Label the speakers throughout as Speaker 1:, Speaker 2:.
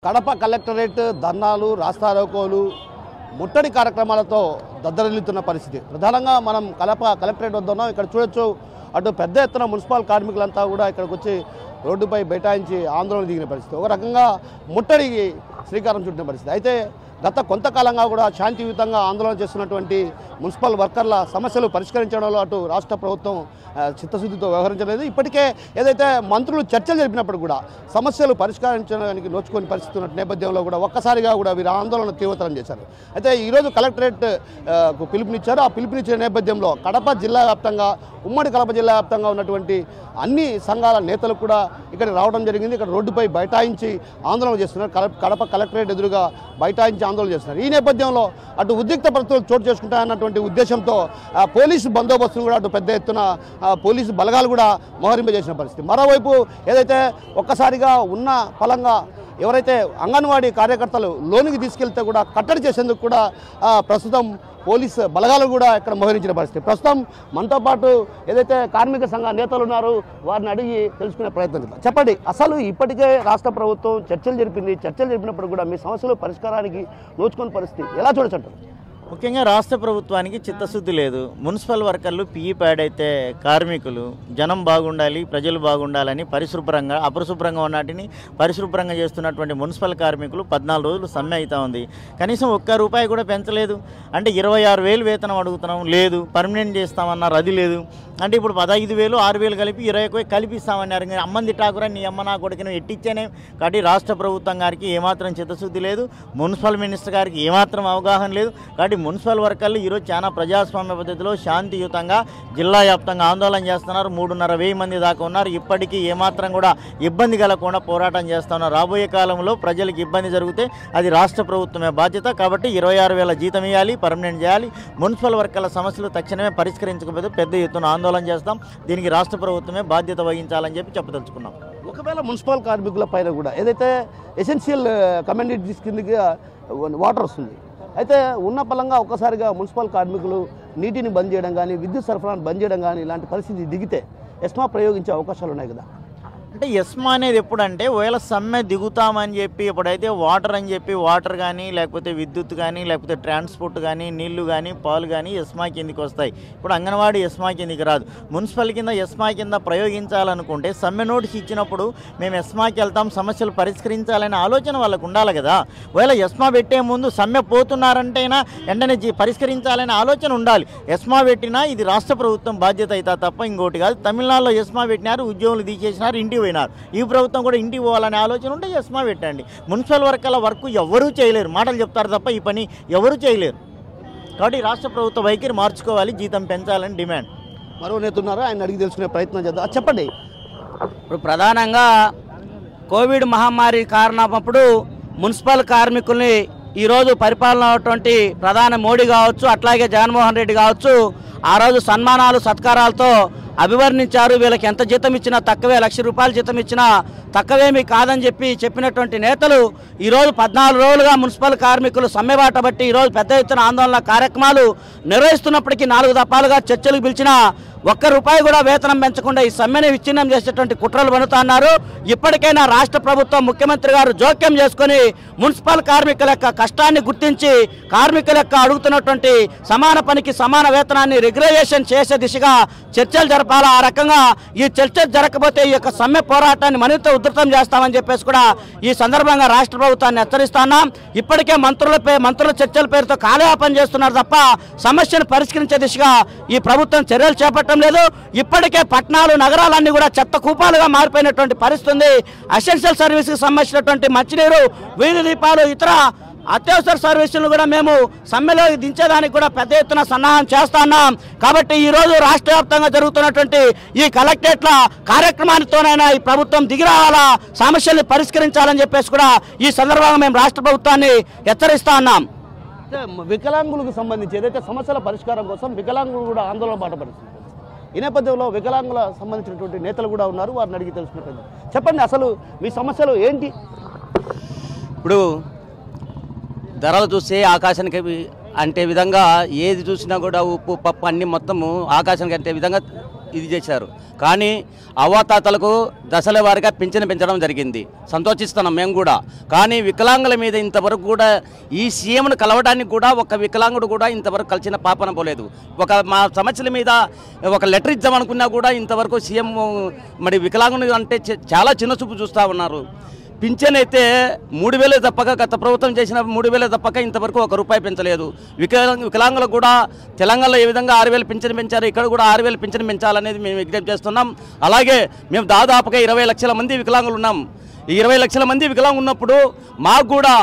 Speaker 1: Kadapa collectorate ధర్నాలు రాస్తారోకోలు ముట్టడి కార్యక్రమాలతో దద్దరిల్లుతున్న పరిస్థితి. ప్రధానంగా మనం కడప కలెక్టరేట్ వద్ద ఉన్నాం. ఇక్కడ చూడొచ్చు, అటు పెద్ద ఎత్తున మున్సిపల్ కార్మికులంతా కూడా ఇక్కడికి వచ్చి రోడ్డుపై బైఠాయించి ఆందోళన దిగిన పరిస్థితి. ఒక రకంగా ముట్టడికి శ్రీకారం చుట్టిన పరిస్థితి. అయితే గత కొంతకాలంగా కూడా శాంతియుతంగా ఆందోళన చేస్తున్నటువంటి మున్సిపల్ వర్కర్ల సమస్యలు పరిష్కరించడంలో అటు రాష్ట్ర ప్రభుత్వం చిత్తశుద్ధితో వ్యవహరించలేదు. ఇప్పటికే ఏదైతే మంత్రులు చర్చలు జరిపినప్పుడు కూడా సమస్యలు పరిష్కరించడానికి నోచుకొని పరిస్థితి ఉన్న నేపథ్యంలో కూడా ఒక్కసారిగా కూడా వీరు ఆందోళన తీవ్రతరం చేశారు. అయితే ఈరోజు కలెక్టరేట్ పిలుపునిచ్చారు. ఆ పిలుపునిచ్చిన నేపథ్యంలో కడప జిల్లా వ్యాప్తంగా, ఉమ్మడి కడప జిల్లా వ్యాప్తంగా ఉన్నటువంటి అన్ని సంఘాల నేతలు కూడా ఇక్కడికి రావడం జరిగింది. ఇక్కడ రోడ్డుపై బైఠాయించి ఆందోళన చేస్తున్నారు. కడప కలెక్టరేట్ ఎదురుగా బైఠాయించి ఆందోళన చేస్తున్నారు. ఈ నేపథ్యంలో అటు ఉద్రిక్త పరిస్థితులు చోటు చేసుకుంటాయన్నటువంటి ఉద్దేశంతో పోలీసు బందోబస్తును కూడా అటు పెద్ద ఎత్తున పోలీసు బలగాలు కూడా మోహరింపజేసిన పరిస్థితి. మరోవైపు ఏదైతే ఒక్కసారిగా ఉన్న ఫలంగా ఎవరైతే అంగన్వాడీ కార్యకర్తలు లోనికి తీసుకెళ్తే కూడా కట్టడి చేసేందుకు కూడా ప్రస్తుతం పోలీసు బలగాలు కూడా ఇక్కడ మోహరించిన పరిస్థితి. ప్రస్తుతం మనతో పాటు ఏదైతే కార్మిక సంఘ నేతలు ఉన్నారో వారిని అడిగి తెలుసుకునే ప్రయత్నం చేద్దాం. చెప్పండి, అసలు ఇప్పటికే రాష్ట్ర ప్రభుత్వం చర్చలు జరిపింది. చర్చలు జరిపినప్పుడు కూడా మీ సమస్యలు పరిష్కారానికి నోచుకునే పరిస్థితి ఎలా చూడొచ్చంటారు?
Speaker 2: ముఖ్యంగా రాష్ట్ర ప్రభుత్వానికి చిత్తశుద్ధి లేదు. మున్సిపల్ వర్కర్లు పిఈ ప్యాడ్ అయితే కార్మికులు జనం బాగుండాలి, ప్రజలు బాగుండాలని పరిశుభ్రంగా అపరిశుభ్రంగా ఉన్నటిని పరిశుభ్రంగా చేస్తున్నటువంటి మున్సిపల్ కార్మికులు 14 రోజులు సమ్మె అవుతా ఉంది. కనీసం ₹1 కూడా పెంచలేదు. అంటే 26,000 వేతనం అడుగుతున్నాం, లేదు. పర్మనెంట్ చేస్తామన్నారు, అది లేదు. అంటే ఇప్పుడు 15,000 6,000 కలిపి 20,000 కలిపిస్తామన్నారు. అమ్మంది ఠాకూర్ నీ అమ్మ నా కొడుకుని ఎట్టిచ్చానే. కాబట్టి రాష్ట్ర ప్రభుత్వం గారికి ఏమాత్రం చిత్తశుద్ధి లేదు, మున్సిపల్ మినిస్టర్ గారికి ఏమాత్రం అవగాహన లేదు. కాబట్టి మున్సిపల్ వర్కర్లు ఈరోజు చాలా ప్రజాస్వామ్య పద్ధతిలో శాంతియుతంగా జిల్లా వ్యాప్తంగా ఆందోళన చేస్తున్నారు. 3,500 మంది దాకా ఉన్నారు. ఇప్పటికీ ఏమాత్రం కూడా ఇబ్బంది కలగకుండా పోరాటం చేస్తున్నారు. రాబోయే కాలంలో ప్రజలకు ఇబ్బంది జరిగితే అది రాష్ట్ర ప్రభుత్వమే బాధ్యత. కాబట్టి 26,000 జీతం ఇవ్వాలి, పర్మనెంట్ చేయాలి. మున్సిపల్ వర్కర్ల సమస్యలు తక్షణమే పరిష్కరించకపోతే పెద్ద ఎత్తున ఆందోళన చేస్తాం. దీనికి రాష్ట్ర ప్రభుత్వమే బాధ్యత వహించాలని చెప్పి చెప్పదలుచుకున్నాం.
Speaker 1: ఒకవేళ మున్సిపల్ కార్మికుల పైన కూడా ఏదైతే ఎసెన్షియల్ కమ్యూనిటీస్ కిందకి వాటర్ వస్తుంది, అయితే ఉన్న పలంగా ఒక్కసారిగా మున్సిపల్ కార్మికులు నీటిని బంద్ చేయడం కానీ, విద్యుత్ సరఫరాను బంద్ చేయడం కానీ ఇలాంటి పరిస్థితి దిగితే ఎస్మా ప్రయోగించే అవకాశాలు ఉన్నాయి కదా.
Speaker 2: అంటే ఎస్మా అనేది ఎప్పుడంటే ఒకవేళ సమ్మె దిగుతామని చెప్పి ఎప్పుడైతే వాటర్ అని చెప్పి వాటర్ కానీ, లేకపోతే విద్యుత్ కానీ, లేకపోతే ట్రాన్స్పోర్ట్ కానీ, నీళ్లు కానీ, పాలు కానీ ఎస్మా కిందకి వస్తాయి. ఇప్పుడు అంగన్వాడీ ఎస్మా కిందకి రాదు. మున్సిపల్ కింద ఎస్మా కింద ప్రయోగించాలనుకుంటే సమ్మె నోటీస్ ఇచ్చినప్పుడు మేము ఎస్మాకి వెళ్తాం, సమస్యలు పరిష్కరించాలనే ఆలోచన వాళ్ళకు ఉండాలి కదా. ఒకవేళ ఎస్మా పెట్టే ముందు సమ్మె పోతున్నారంటేనా వెంటనే పరిష్కరించాలనే ఆలోచన ఉండాలి. ఎస్మా పెట్టినా ఇది రాష్ట్ర ప్రభుత్వం బాధ్యత అవుతా తప్ప ఇంకోటి కాదు. తమిళనాడులో ఎస్మా పెట్టినారు, ఉద్యోగులు తీసేసినారు, ఇంటికి పోయినారు. ఈ ప్రభుత్వం కూడా ఇంటికి పోవాలనే ఆలోచన ఉంటే ఎస్మా పెట్టండి. మున్సిపల్ వర్కర్ల వర్క్ ఎవరూ చేయలేరు, మాటలు చెప్తారు తప్ప ఈ పని ఎవరూ చేయలేరు. కాబట్టి రాష్ట్ర ప్రభుత్వ వైఖరి మార్చుకోవాలి, జీతం పెంచాలని డిమాండ్.
Speaker 1: మరో నేత ఉన్నారు, ఆయన అడిగి తెలుసుకునే ప్రయత్నం చేద్దాం. చెప్పండి,
Speaker 3: ఇప్పుడు ప్రధానంగా కోవిడ్ మహమ్మారి కారణమప్పుడు మున్సిపల్ కార్మికుల్ని ఈరోజు పరిపాలన ఉన్నటువంటి ప్రధాని మోడీ కావచ్చు, అట్లాగే జగన్మోహన్ రెడ్డి కావచ్చు, ఆ రోజు సన్మానాలు సత్కారాలతో అభివర్ణించారు. వీళ్ళకి ఎంత జీతం ఇచ్చినా తక్కువే, ₹1,00,000 జీతం ఇచ్చినా తక్కువేమీ కాదని చెప్పినటువంటి నేతలు ఈరోజు 14 రోజులుగా మున్సిపల్ కార్మికులు సమ్మెబాట బట్టి ఈరోజు పెద్ద ఎత్తున ఆందోళన కార్యక్రమాలు నిర్వహిస్తున్నప్పటికీ 4 దఫాలుగా చర్చలకు పిలిచినా ₹1 కూడా వేతనం పెంచకుండా ఈ సమ్మెని విచ్ఛిన్నం చేసేటువంటి కుట్రలు పన్నుతున్నారు. ఇప్పటికైనా రాష్ట్ర ప్రభుత్వం ముఖ్యమంత్రి గారు జోక్యం చేసుకుని మున్సిపల్ కార్మికుల యొక్క కష్టాన్ని గుర్తించి కార్మికుల యొక్క అడుగుతున్నటువంటి సమాన పనికి సమాన వేతనాన్ని రెగ్యులైజేషన్ చేసే దిశగా చర్చలు జరపాలా. ఆ రకంగా ఈ చర్చలు జరగకపోతే ఈ యొక్క సమ్మె పోరాటాన్ని మరింత ఉధృతం చేస్తామని చెప్పేసి కూడా ఈ సందర్భంగా రాష్ట్ర ప్రభుత్వాన్ని హెచ్చరిస్తున్నాం. ఇప్పటికే మంత్రుల చర్చల పేరుతో కాలయాపన చేస్తున్నారు తప్ప సమస్యను పరిష్కరించే దిశగా ఈ ప్రభుత్వం చర్యలు చేపట్టడం లేదు. ఇప్పటికే పట్టణాలు నగరాలన్నీ కూడా చెత్త కూపాలుగా మారిపోయినటువంటి పరిస్థితి ఉంది. ఎసెన్షియల్ సర్వీస్కి సంబంధించినటువంటి మంచినీరు, వీధి దీపాలు, ఇతర అత్యవసర సర్వీసులను కూడా మేము సమ్మెలో దించేదానికి కూడా పెద్ద ఎత్తున సన్నాహం చేస్తున్నాం. కాబట్టి ఈరోజు రాష్ట్ర వ్యాప్తంగా జరుగుతున్నటువంటి ఈ కలెక్టరేట్ల కార్యక్రమానితోనైనా ఈ ప్రభుత్వం దిగి రావాలా, సమస్యల్ని పరిష్కరించాలని చెప్పేసి కూడా ఈ సందర్భంగా మేము రాష్ట్ర ప్రభుత్వాన్ని హెచ్చరిస్తా ఉన్నాం.
Speaker 1: వికలాంగులకు సంబంధించి ఏదైతే సమస్యల పరిష్కారం కోసం వికలాంగులు కూడా ఆందోళన బాటపడుతుంది. ఈ నేపథ్యంలో వికలాంగుల సంబంధించినటువంటి నేతలు కూడా ఉన్నారు, వారిని అడిగి తెలుసుకుంటారు. చెప్పండి, అసలు మీ సమస్యలు ఏంటి?
Speaker 3: ఇప్పుడు ధరలు చూస్తే ఆకాశానికి అంటే విధంగా ఏది చూసినా కూడా ఉప్పు పప్పు అన్నీ మొత్తము ఆకాశానికి అంటే విధంగా ఇది చేశారు. కానీ అవ్వాతాతలకు దశల వారీగా పింఛను పెంచడం జరిగింది, సంతోషిస్తున్నాం మేము కూడా. కానీ వికలాంగుల మీద ఇంతవరకు కూడా ఈ సీఎంను కలవడానికి కూడా ఒక వికలాంగుడు కూడా ఇంతవరకు కలిసిన పాపన పోలేదు. మా సమస్యల మీద ఒక లెటర్ ఇద్దామనుకున్నా కూడా ఇంతవరకు సీఎం మరి వికలాంగుని అంటే చాలా చిన్న చూపు చూస్తూ ఉన్నారు. పింఛన్ అయితే 3000 తప్పక గత ప్రభుత్వం చేసిన 3000 తప్పక ఇంతవరకు ₹1 పెంచలేదు. వికలాంగులకు కూడా తెలంగాణలో ఏ విధంగా 6000 పింఛన్ పెంచారు, ఇక్కడ కూడా 6000 పింఛన్ పెంచాలనేది మేము విజ్ఞప్తి చేస్తున్నాం. అలాగే మేము దాదాపుగా 20 లక్షల మంది వికలాంగులు ఉన్నాం. ఈ 20 లక్షల మంది వికలాంగులు ఉన్నప్పుడు మాకు కూడా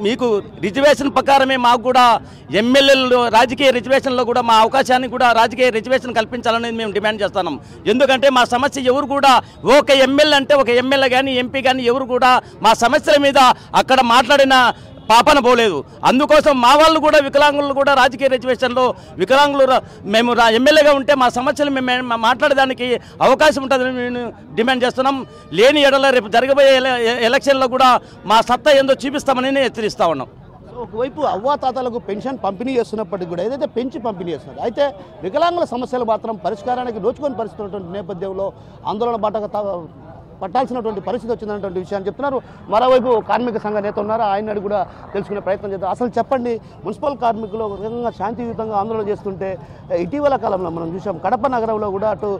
Speaker 3: మీకు రిజర్వేషన్ ప్రకారమే మాకు కూడా ఎమ్మెల్యేలు రాజకీయ రిజర్వేషన్లో కూడా మా అవకాశాన్ని కూడా రాజకీయ రిజర్వేషన్ కల్పించాలనేది మేము డిమాండ్ చేస్తున్నాం. ఎందుకంటే మా సమస్య ఎవరు కూడా ఒక ఎమ్మెల్యే అంటే ఒక ఎమ్మెల్యే కానీ ఎంపీ కానీ ఎవరు కూడా మా సమస్యల మీద అక్కడ మాట్లాడిన పాపన పోలేదు. అందుకోసం మా వాళ్ళు కూడా వికలాంగులు కూడా రాజకీయ రిజర్వేషన్లో వికలాంగులు మేము ఎమ్మెల్యేగా ఉంటే మా సమస్యలు మేము మాట్లాడడానికి అవకాశం ఉంటుందని మేము డిమాండ్ చేస్తున్నాం. లేని ఎడల రేపు జరగబోయే ఎలక్షన్లో కూడా మా సత్తా ఏందో చూపిస్తామని హెచ్చరిస్తూ ఉన్నాం.
Speaker 1: ఒకవైపు అవ్వాతాతలకు పెన్షన్ పంపిణీ చేస్తున్నప్పటికీ కూడా ఏదైతే పెంచి పంపిణీ చేస్తున్నారు, అయితే వికలాంగుల సమస్యలు మాత్రం పరిష్కారానికి నోచుకొని పరిస్థితున్నటువంటి నేపథ్యంలో ఆందోళన పట్టాల్సినటువంటి పరిస్థితి వచ్చిందన్నటువంటి విషయాన్ని చెప్తున్నారు. మరోవైపు కార్మిక సంఘ నేత ఉన్నారు, ఆయన కూడా తెలుసుకునే ప్రయత్నం చేద్దాం. అసలు చెప్పండి, మున్సిపల్ కార్మికులు ఒక రకంగా శాంతియుతంగా ఆందోళన చేస్తుంటే ఇటీవల కాలంలో మనం చూసాం కడప నగరంలో కూడా అటు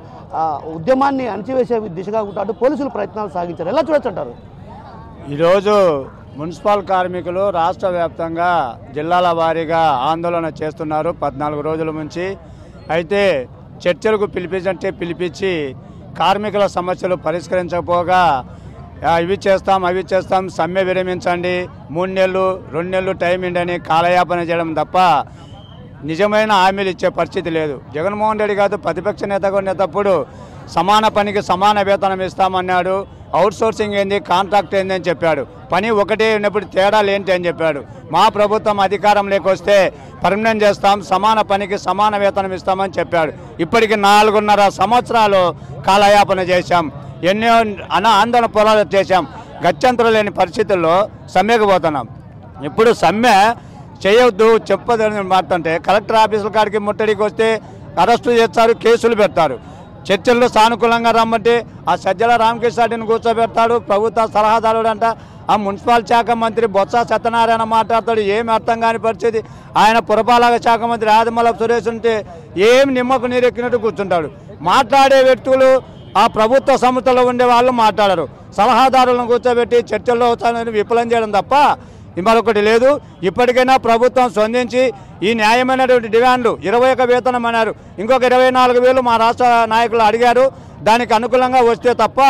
Speaker 1: ఉద్యమాన్ని అణచివేసే దిశగా కూడా అటు పోలీసులు ప్రయత్నాలు సాగించారు. ఎలా చూడొచ్చంటారు?
Speaker 4: ఈరోజు మున్సిపల్ కార్మికులు రాష్ట్ర వ్యాప్తంగా జిల్లాల వారీగా ఆందోళన చేస్తున్నారు 14 రోజుల నుంచి. అయితే చర్చలకు పిలిపించి కార్మికుల సమస్యలు పరిష్కరించకపోగా ఇవి చేస్తాం అవి చేస్తాం, సమ్మె విరమించండి, 3 నెలలు 2 నెలలు టైం ఇండని కాలయాపన చేయడం తప్ప నిజమైన హామీలు ఇచ్చే పరిస్థితి లేదు. జగన్మోహన్ రెడ్డి గారు ప్రతిపక్ష నేతగా ఉండేటప్పుడు సమాన పనికి సమాన వేతనం ఇస్తామన్నాడు. అవుట్ సోర్సింగ్ ఏంది, కాంట్రాక్ట్ ఏంది అని చెప్పాడు. పని ఒకటే ఉన్నప్పుడు తేడాలు ఏంటి అని చెప్పాడు. మా ప్రభుత్వం అధికారంలోకి వస్తే పర్మనెంట్ చేస్తాం, సమాన పనికి సమాన వేతనం ఇస్తామని చెప్పాడు. ఇప్పటికి 4.5 సంవత్సరాలు కాలయాపన చేశాం, ఎన్నో ఆందోళన పోరాటాలు చేశాం. గత్యంతరం లేని పరిస్థితుల్లో సమ్మెకు పోతున్నాం. ఇప్పుడు సమ్మె చేయొద్దు చెప్పదని మాట్లాడితే కలెక్టర్ ఆఫీసుల కాడికి ముట్టడికి వస్తే అరెస్టు చేస్తారు, కేసులు పెడతారు. చర్చల్లో సానుకూలంగా రమ్మంటే ఆ సజ్జల రామకృష్ణారెడ్డిని కూర్చోబెడతాడు, ప్రభుత్వ సలహాదారుడు అంట. ఆ మున్సిపల్ శాఖ మంత్రి బొత్స సత్యనారాయణ మాట్లాడతాడు, ఏమి అర్థం కాని పరిస్థితి. ఆయన పురపాలక శాఖ మంత్రి ఆదిమూలపు సురేష్ ఉంటే ఏమి నిమ్మకు నీరెక్కినట్టు కూర్చుంటాడు. మాట్లాడే వ్యక్తులు ఆ ప్రభుత్వ సంస్థలో ఉండే వాళ్ళు మాట్లాడరు. సలహాదారులను కూర్చోబెట్టి చర్చల్లో విఫలం చేయడం తప్ప మరొకటి లేదు. ఇప్పటికైనా ప్రభుత్వం స్పందించి ఈ న్యాయమైనటువంటి డిమాండ్లు 21 వేతనం అన్నారు, ఇంకొక 24,000 మా రాష్ట్ర నాయకులు అడిగారు. దానికి అనుకూలంగా వస్తే తప్ప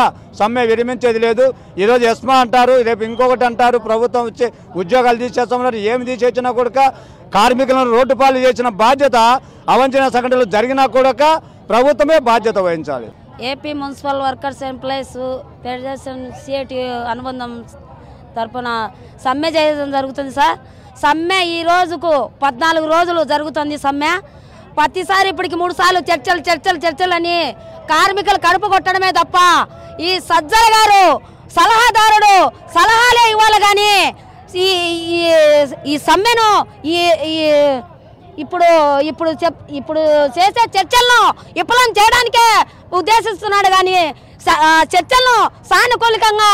Speaker 4: సమ్మె విరమించేది లేదు. ఈరోజు ఎస్మా అంటారు, రేపు ఇంకొకటి అంటారు, ప్రభుత్వం వచ్చే ఉద్యోగాలు తీసేస్తామన్నారు. ఏమి తీసేసినా కూడా కార్మికులను రోడ్డు పాలు చేసిన బాధ్యత అవంచన సంఘటనలు జరిగినా కూడా ప్రభుత్వమే బాధ్యత వహించాలి.
Speaker 5: AP municipal workers employees federation CIT అనుబంధం తరపున సమ్మె చేయడం జరుగుతుంది సార్. సమ్మె ఈ రోజుకు 14 రోజులు జరుగుతుంది సమ్మె. ప్రతిసారి ఇప్పటికి 3 సార్లు చర్చలు అని కార్మికులు కడుపు కొట్టడమే తప్ప ఈ సజ్జల గారు సలహాదారుడు సలహాలే ఇవ్వాలి కానీ ఈ సమ్మెను ఇప్పుడు చేసే చర్చలను విఫలం చేయడానికే ఉద్దేశిస్తున్నాడు కానీ చర్చలను సానుకూలంగా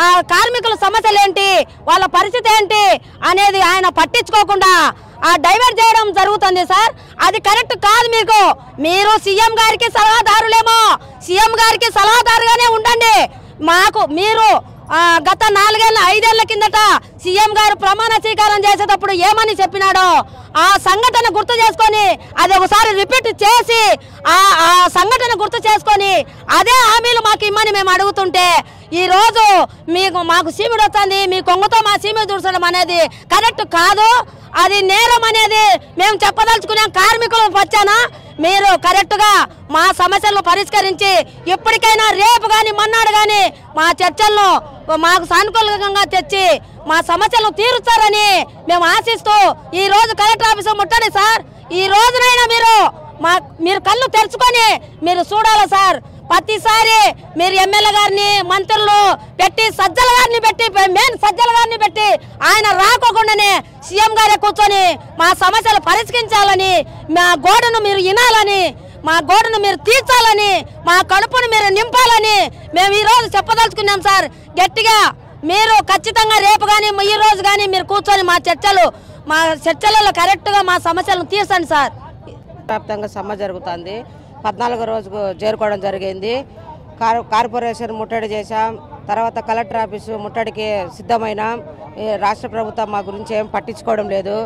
Speaker 5: ఆ కార్మికుల సమస్యలు ఏంటి, వాళ్ళ పరిస్థితి ఏంటి అనేది ఆయన పట్టించుకోకుండా డైవర్ట్ చేయడం జరుగుతుంది సార్. అది కరెక్ట్ కాదు. మీరు సీఎం గారికి సలహాదారులేమో, సీఎం గారికి సలహాదారుగానే ఉండండి. మీరు గత 4-5 ఏళ్ల కిందట సీఎం గారు ప్రమాణ స్వీకారం చేసేటప్పుడు ఏమని చెప్పినాడో ఆ సంఘటన గుర్తు చేసుకొని అది ఒకసారి రిపీట్ చేసి ఆ సంఘటన గుర్తు చేసుకొని అదే హామీలు మాకు ఇమ్మని మేము అడుగుతుంటే ఈరోజు మాకు సీమిడి వస్తుంది, మీ కొంగుతో మా సీమిడి దుర్చడం అనేది కరెక్ట్ కాదు. అది నేరం అనేది మేము చెప్పదలుచుకున్నాం. కార్మికులు వచ్చానా మీరు కరెక్ట్గా మా సమస్యలను పరిష్కరించి ఎప్పటికైనా రేపు కానీ మన్నాడు కానీ మా చర్చలను మాకు సానుకూలంగా తెచ్చి మా సమస్యలను తీరుస్తారని మేము ఆశిస్తూ ఈ రోజు కలెక్టర్ ఆఫీసు ముట్టండి సార్. ఈ రోజునైనా మీరు కళ్ళు తెరుచుకొని మీరు చూడాలి సార్. ప్రతిసారి మీరు ఎమ్మెల్యే గారిని మంత్రులు పెట్టి సజ్జల గారిని పెట్టి మెయిన్ సజ్జల గారిని పెట్టి ఆయన రాకోకుండానే సీఎం గారే కూర్చొని మా సమస్యలు పరిష్కరించాలని మా గోడను మీరు వినాలని మా గోడును మీరు తీర్చాలని, మా కడుపును మీరు నింపాలని మేము ఈరోజు చెప్పదలుచుకున్నాం సార్. గట్టిగా మీరు ఖచ్చితంగా రేపు కానీ ఈ రోజు కానీ మీరు కూర్చొని మా చర్చలలో కరెక్ట్గా మా సమస్యలను తీర్చండి సార్.
Speaker 6: వ్యాప్తంగా సమ్మె జరుగుతుంది. 14వ రోజుకు చేరుకోవడం జరిగింది. కార్పొరేషన్ ముట్టడి చేశాం. తర్వాత కలెక్టర్ ఆఫీసు ముట్టడికి సిద్ధమైన రాష్ట్ర ప్రభుత్వం మా గురించి ఏం పట్టించుకోవడం లేదు.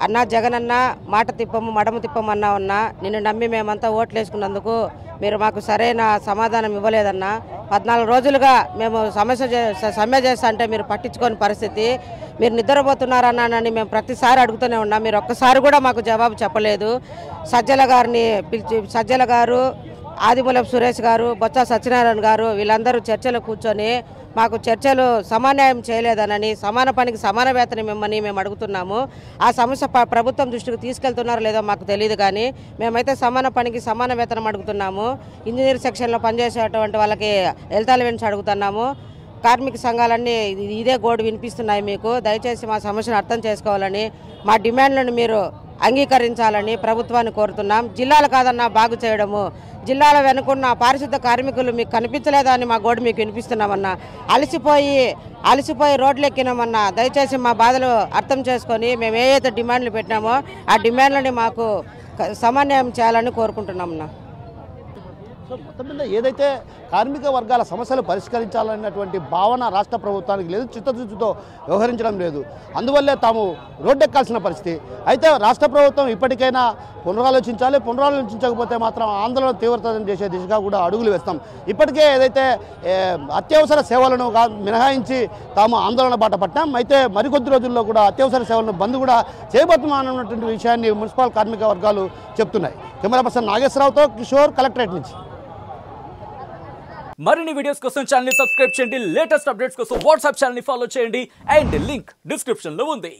Speaker 6: అన్నా జగన్ అన్న మాట తిప్పము మడమ తిప్పమన్నా ఉన్నా నిన్ను నమ్మి మేమంతా ఓట్లు వేసుకున్నందుకు మీరు మాకు సరైన సమాధానం ఇవ్వలేదన్నా. 14 రోజులుగా మేము సమ్మె చేస్తా అంటే మీరు పట్టించుకోని పరిస్థితి. మీరు నిద్రపోతున్నారన్నానని మేము ప్రతిసారి అడుగుతూనే ఉన్నాం. మీరు ఒక్కసారి కూడా మాకు జవాబు చెప్పలేదు. సజ్జల గారు, ఆదిమూలపు సురేష్ గారు, బొత్స సత్యనారాయణ గారు వీళ్ళందరూ చర్చలు కూర్చొని మాకు చర్చలు సమన్వయం చేయలేదనని, సమాన పనికి సమాన వేతనం ఇవ్వమని మేము అడుగుతున్నాము. ఆ సమస్య ప్రభుత్వం దృష్టికి తీసుకెళ్తున్నారో లేదో మాకు తెలియదు, కానీ మేమైతే సమాన పనికి సమాన వేతనం అడుగుతున్నాము. ఇంజనీర్ సెక్షన్లో పనిచేసేటువంటి వాళ్ళకి హెల్త్ అలవెన్స్ అడుగుతున్నాము. కార్మిక సంఘాలన్నీ ఇదే గోడు వినిపిస్తున్నాయి. మీకు దయచేసి మా సమస్యను అర్థం చేసుకోవాలని, మా డిమాండ్లను మీరు అంగీకరించాలని ప్రభుత్వాన్ని కోరుతున్నాం. జిల్లాలు కాదన్నా బాగు చేయడము, జిల్లాలో వెనుకున్న పారిశుద్ధ కార్మికులు మీకు కనిపించలేదా అని మా గోడు మీకు వినిపిస్తున్నామన్నా. అలసిపోయి రోడ్లు ఎక్కినామన్నా. దయచేసి మా బాధలు అర్థం చేసుకొని మేము ఏదైతే డిమాండ్లు పెట్టినామో ఆ డిమాండ్లని మాకు సమన్వయం చేయాలని కోరుకుంటున్నామన్నా.
Speaker 1: సో మొత్తం మీద ఏదైతే కార్మిక వర్గాల సమస్యలు పరిష్కరించాలన్నటువంటి భావన రాష్ట్ర ప్రభుత్వానికి లేదు, చిత్తశుద్ధితో వ్యవహరించడం లేదు. అందువల్లే తాము రోడ్డెక్కాల్సిన పరిస్థితి. అయితే రాష్ట్ర ప్రభుత్వం ఇప్పటికైనా పునరాలోచించకపోతే మాత్రం ఆందోళన తీవ్రతరం చేసే దిశగా కూడా అడుగులు వేస్తాం. ఇప్పటికే ఏదైతే అత్యవసర సేవలను మినహాయించి తాము ఆందోళన బాట పట్టాం. అయితే మరికొద్ది రోజుల్లో కూడా అత్యవసర సేవలను బంద్ కూడా చేయబోతున్నామన్నటువంటి విషయాన్ని మున్సిపల్ కార్మిక వర్గాలు చెప్తున్నాయి. కెమెరా పర్సన్ నాగేశ్వరరావుతో కిషోర్, కలెక్టరేట్ నుంచి.
Speaker 7: మరిన్ని వీడియోస్ కోసం ఛానల్ ని సబ్స్క్రైబ్ చేయండి. లేటెస్ట్ అప్డేట్స్ కోసం వాట్సాప్ ఛానల్ ని ఫాలో చేయండి. అండ్ లింక్ డిస్క్రిప్షన్ లో ఉంది.